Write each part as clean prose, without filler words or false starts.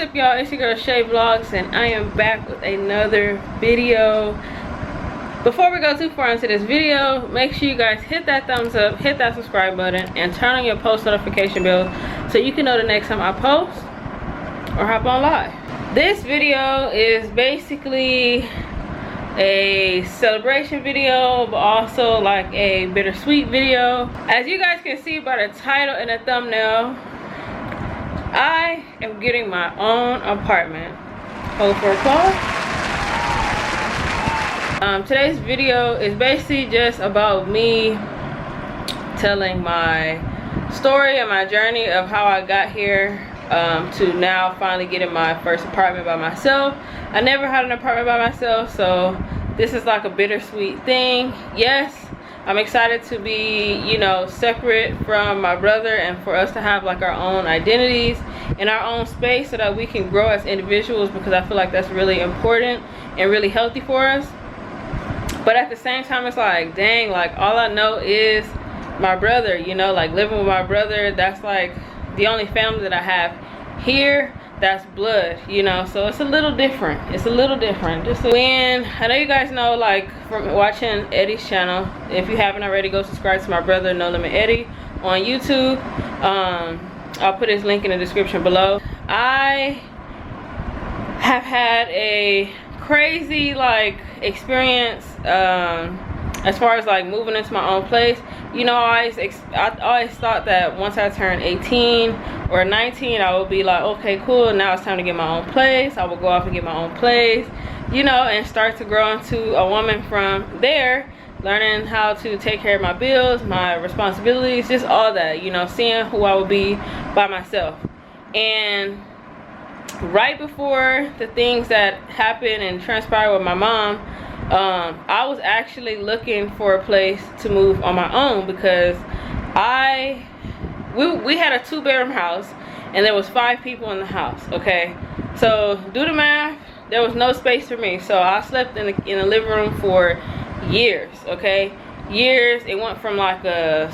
up, y'all? It's your girl Shay Vlogs, and I am back with another video. Before we go too far into this video, make sure you guys hit that thumbs up, hit that subscribe button, and turn on your post notification bell so you can know the next time I post or hop on live. This video is basically a celebration video, but also like a bittersweet video. As you guys can see by the title and the thumbnail, I am getting my own apartment. Hold for applause. Today's video is basically just about me telling my story and my journey of how I got here to now finally getting my first apartment by myself. I never had an apartment by myself, so this is like a bittersweet thing. Yes, I'm excited to be, you know, separate from my brother and for us to have like our own identities in our own space so that we can grow as individuals, because I feel like that's really important and really healthy for us. But at the same time, it's like, dang, like all I know is my brother, you know, like living with my brother, that's like the only family that I have here. That's blood, you know, so it's a little different. It's a little different. Just when I know you guys know, like from watching Eddie's channel, if you haven't already, go subscribe to my brother No Limit Eddie on YouTube. I'll put his link in the description below. I have had a crazy like experience as far as like moving into my own place. You know, I always thought that once I turned 18 or 19, I would be like, okay, cool, now it's time to get my own place. I will go off and get my own place, you know, and start to grow into a woman from there, learning how to take care of my bills, my responsibilities, just all that, you know, seeing who I would be by myself. And right before the things that happened and transpired with my mom, I was actually looking for a place to move on my own, because we had a 2-bedroom house and there was 5 people in the house. Okay, so do the math, there was no space for me, so I slept in the living room for years. Okay, years. It went from like a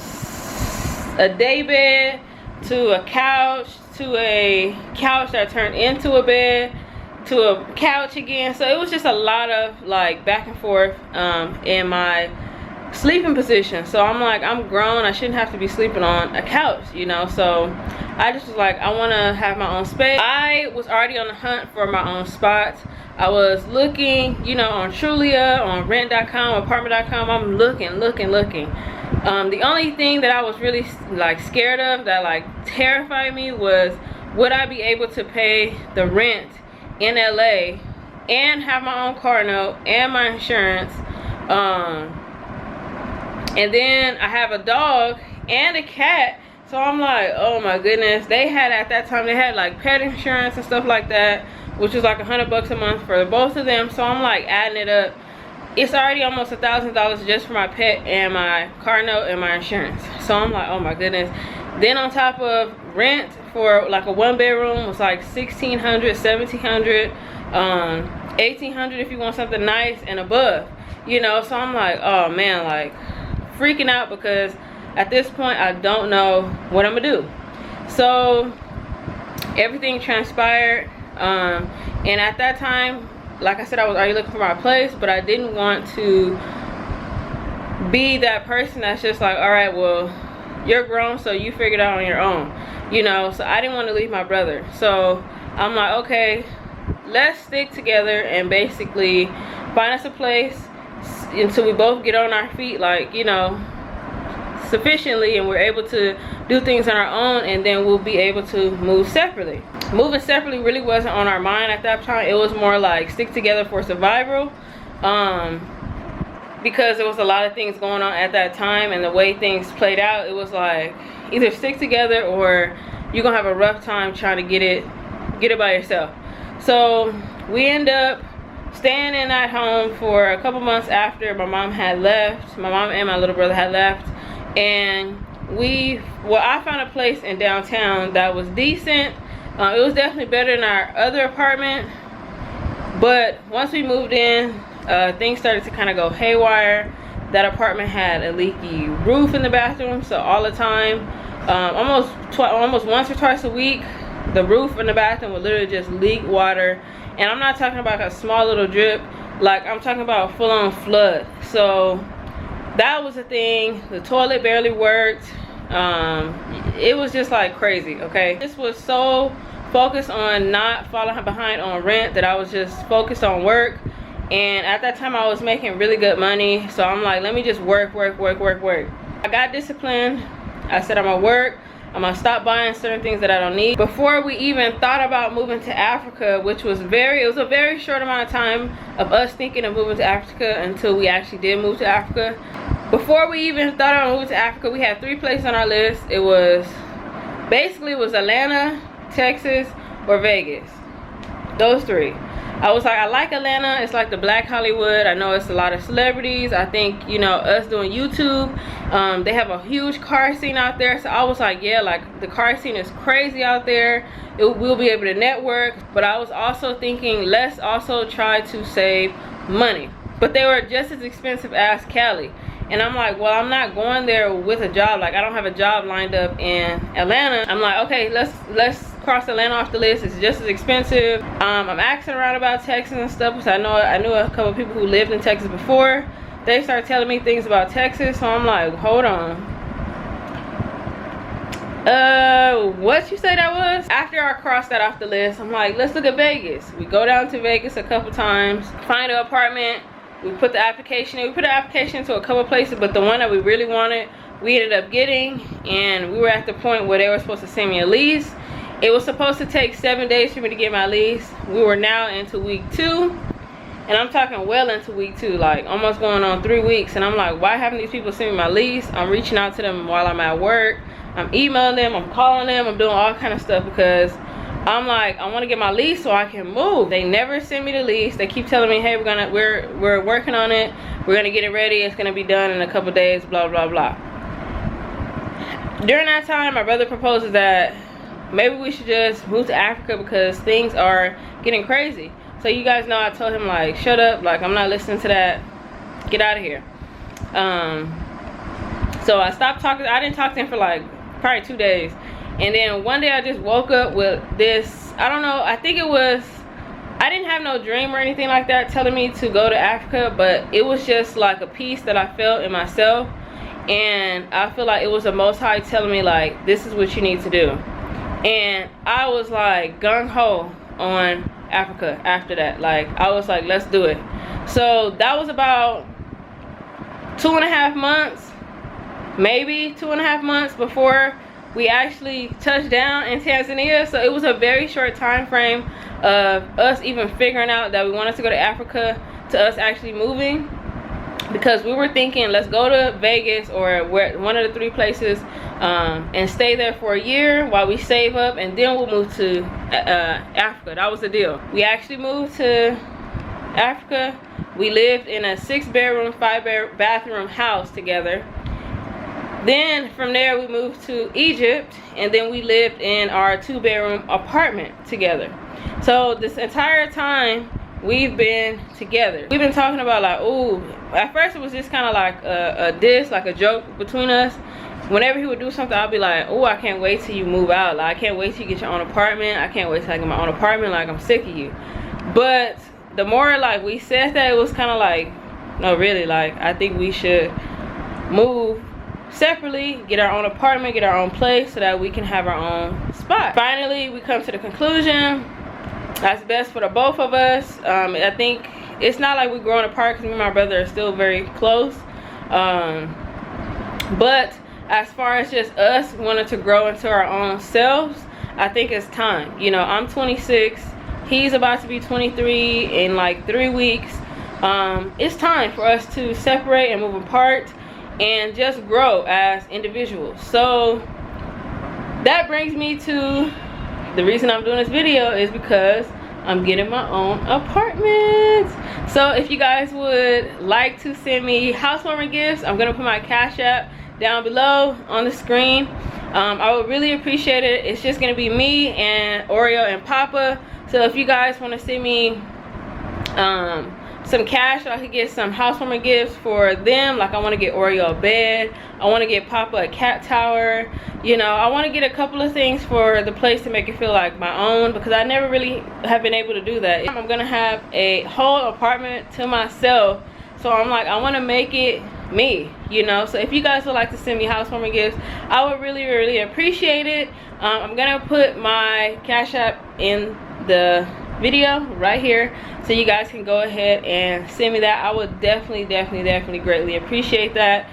day bed to a couch to a couch that turned into a bed to a couch again. So it was just a lot of like back and forth in my sleeping position. So I'm like, I'm grown, I shouldn't have to be sleeping on a couch, you know. So I just was like, I want to have my own space. I was already on the hunt for my own spot. I was looking, you know, on Trulia, on rent.com, apartment.com. I'm looking. The only thing that I was really like scared of, that like terrified me, was would I be able to pay the rent in LA and have my own car note and my insurance. And then I have a dog and a cat, so I'm like, oh my goodness. They had, at that time, they had like pet insurance and stuff like that, which was like $100 a month for both of them. So I'm like adding it up, it's already almost $1,000 just for my pet and my car note and my insurance. So I'm like, oh my goodness. Then on top of rent for like a 1-bedroom was like $1,600, $1,700, $1,800 if you want something nice and above, you know. So I'm like, oh man, like freaking out, because at this point I don't know what I'm gonna do. So everything transpired, and at that time, like I said, I was already looking for my place, but I didn't want to be that person that's just like, all right, well, you're grown, so you figure it out on your own, you know. So I didn't want to leave my brother. So I'm like, okay, let's stick together and basically find us a place until we both get on our feet, like, you know, sufficiently, and we're able to do things on our own, and then we'll be able to move separately. Moving separately really wasn't on our mind at that time. It was more like stick together for survival, because there was a lot of things going on at that time, and the way things played out, it was like either stick together or you're gonna have a rough time trying to get it by yourself. So we end up staying in that home for a couple months after my mom had left. My mom and my little brother had left, and I found a place in downtown that was decent. It was definitely better than our other apartment, but once we moved in, things started to kind of go haywire. That apartment had a leaky roof in the bathroom, so all the time, almost once or twice a week, the roof in the bathroom would literally just leak water. And I'm not talking about a small little drip, like I'm talking about a full-on flood. So that was a thing. The toilet barely worked. It was just like crazy, okay? This was so focused on not falling behind on rent that I was just focused on work. And at that time I was making really good money, so I'm like, let me just work. I got disciplined. I said I'm gonna work, I'm gonna stop buying certain things that I don't need. Before we even thought about moving to Africa, which was it was a very short amount of time of us thinking of moving to Africa until we actually did move to Africa. Before we even thought about moving to Africa, we had 3 places on our list. It was Atlanta, Texas, or Vegas. Those 3. I was like, I like Atlanta. It's like the Black Hollywood. I know it's a lot of celebrities. I think, you know, us doing YouTube, they have a huge car scene out there. So I was like, yeah, like the car scene is crazy out there. We'll be able to network. But I was also thinking, let's also try to save money. But they were just as expensive as Cali. And I'm like, well, I'm not going there with a job. Like, I don't have a job lined up in Atlanta. I'm like, okay, let's cross Atlanta off the list. It's just as expensive. I'm asking around about Texas and stuff, because I knew a couple of people who lived in Texas before. They started telling me things about Texas, so I'm like, hold on. What you say that was? After I crossed that off the list, I'm like, let's look at Vegas. We go down to Vegas a couple times, find an apartment. We put the application in. We put the application into a couple places, but the one that we really wanted, we ended up getting. And we were at the point where they were supposed to send me a lease. It was supposed to take 7 days for me to get my lease. We were now into week 2. And I'm talking well into week 2, like almost going on 3 weeks. And I'm like, why haven't these people sent me my lease? I'm reaching out to them while I'm at work. I'm emailing them, I'm calling them, I'm doing all kind of stuff, because I'm like, I want to get my lease so I can move. They never send me the lease. They keep telling me, hey, we're working on it. We're gonna get it ready. It's gonna be done in a couple days, blah, blah, blah. During that time, my brother proposes that maybe we should just move to Africa because things are getting crazy. So you guys know I told him, like, shut up, like, I'm not listening to that. Get out of here. So I stopped talking. I didn't talk to him for like probably 2 days. And then one day I just woke up with this, I don't know, I think it was, I didn't have no dream or anything like that telling me to go to Africa, but it was just like a peace that I felt in myself. And I feel like it was the Most High telling me, like, this is what you need to do. And I was like gung-ho on Africa after that. Like, I was like, let's do it. So that was about 2.5 months, maybe 2.5 months before we actually touched down in Tanzania. So it was a very short time frame of us even figuring out that we wanted to go to Africa to us actually moving, because we were thinking, let's go to Vegas or one of the 3 places and stay there for a year while we save up, and then we'll move to Africa. That was the deal. We actually moved to Africa. We lived in a 6-bedroom, 5-bathroom house together. Then from there we moved to Egypt, and then we lived in our 2-bedroom apartment together. So this entire time we've been together. We've been talking about, like, ooh, at first it was just kind of like a diss, like a joke between us. Whenever he would do something, I'll be like, oh, I can't wait till you move out. Like, I can't wait till you get your own apartment. I can't wait till I get my own apartment. Like, I'm sick of you. But the more, like, we said that, it was kind of like, no, really, like, I think we should move separately, get our own apartment, get our own place, so that we can have our own spot. Finally, we come to the conclusion that's best for the both of us. I think it's not like we're growing apart, because me and my brother are still very close. But as far as just us wanting to grow into our own selves, I think it's time. You know, I'm 26, he's about to be 23 in like 3 weeks. It's time for us to separate and move apart and just grow as individuals. So that brings me to the reason I'm doing this video, is because I'm getting my own apartment. So if you guys would like to send me housewarming gifts, I'm gonna put my Cash App down below on the screen. I would really appreciate it. It's just gonna be me and Oreo and Papa. So if you guys want to send me some cash so I could get some housewarming gifts for them. Like I want to get Oreo a bed, I want to get Papa a cat tower, you know, I want to get a couple of things for the place to make it feel like my own, because I never really have been able to do that. I'm gonna have a whole apartment to myself, so I'm like, I want to make it me, you know. So if you guys would like to send me housewarming gifts, I would really appreciate it. I'm gonna put my Cash App in the video right here, so you guys can go ahead and send me that. I would definitely greatly appreciate that,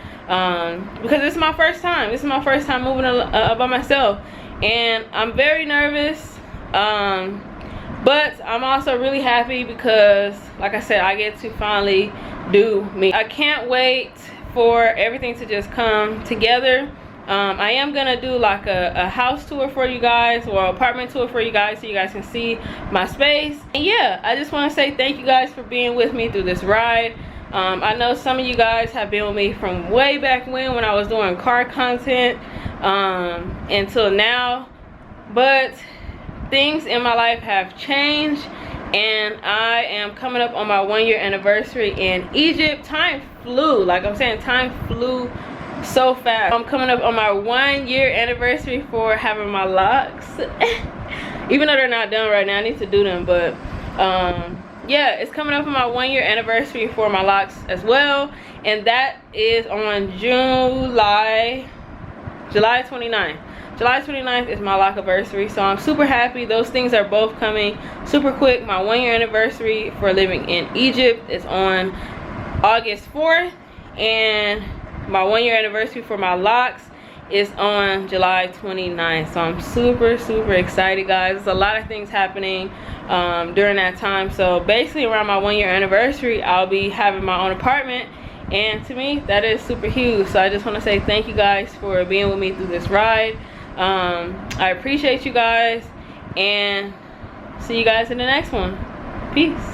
because this is my first time. This is my first time moving by myself, and I'm very nervous, but I'm also really happy because, like I said, I get to finally do me. I can't wait for everything to just come together. I am gonna do like a house tour for you guys, or apartment tour for you guys, so you guys can see my space. And yeah, I just want to say thank you guys for being with me through this ride. I know some of you guys have been with me from way back when I was doing car content until now, but things in my life have changed, and I am coming up on my 1-year anniversary in Egypt. Time flew, like I'm saying, time flew so fast. I'm coming up on my 1-year anniversary for having my locks. Even though they're not done right now, I need to do them, but yeah, it's coming up on my 1-year anniversary for my locks as well, and that is on July 29th. July 29th is my lock anniversary, so I'm super happy. Those things are both coming super quick. My 1-year anniversary for living in Egypt is on August 4th, and my 1-year anniversary for my locks is on July 29th. So I'm super excited, guys. There's a lot of things happening during that time. So basically around my 1-year anniversary, I'll be having my own apartment, and to me that is super huge. So I just want to say thank you guys for being with me through this ride. I appreciate you guys, and see you guys in the next one. Peace.